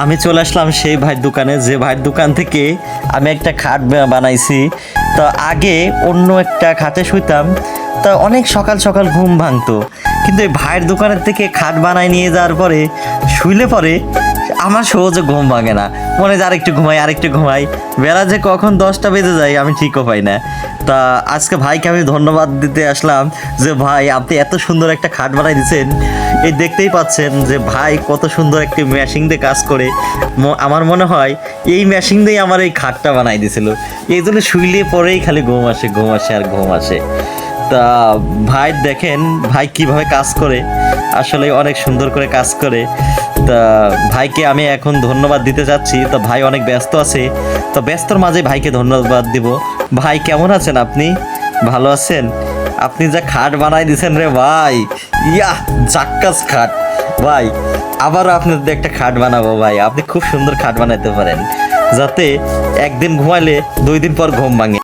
আমি চলে আসলাম সেই ভাইয়ের দোকানে, যে ভাইয়ের দোকান থেকে আমি একটা খাট বানাইছি। তো আগে অন্য একটা খাটে শুইতাম, তা অনেক সকাল সকাল ঘুম ভাঙতো, কিন্তু এই ভাইয়ের দোকানের থেকে খাট বানাই নিয়ে যাওয়ার পরে শুইলে পরে আমার সহজে ঘুম ভাঙে না। মনে হয় আরেকটু ঘুমাই আরেকটু ঘুমাই, বেলা যে কখন 10টা বেজে যায় আমি ঠিকও পাই না। তা আজকে ভাইকে আমি ধন্যবাদ দিতে আসলাম যে ভাই আপনি এত সুন্দর একটা খাট বানাই দিয়েছেন। এই দেখতেই পাচ্ছেন যে ভাই কত সুন্দর একটি মেশিন দিয়ে কাজ করে। আমার মনে হয় এই মেশিন দিয়ে আমার এই খাটটা বানাই দিয়েছিল, এই জন্য শুইলে পরেই খালি ঘুম আসে ঘুম আসে আর ঘুম আসে। তা ভাই দেখেন ভাই কিভাবে কাজ করে, আসলে অনেক সুন্দর করে কাজ করে। তা ভাইকে আমি এখন ধন্যবাদ দিতে চাচ্ছি। তো ভাই অনেক ব্যস্ত আছে, তো ব্যস্তর মাঝে ভাইকে ধন্যবাদ দিব। ভাই কেমন আছেন আপনি? ভালো আছেন? আপনি যা খাট বানাই দিয়েছেন রে ভাই, ইয়া জাক্কাস খাট ভাই। আবারও আপনাদের একটা খাট বানাবো ভাই, আপনি খুব সুন্দর খাট বানাইতে পারেন, যাতে একদিন ঘুমাইলে 2 দিন পর ঘুম ভাঙে।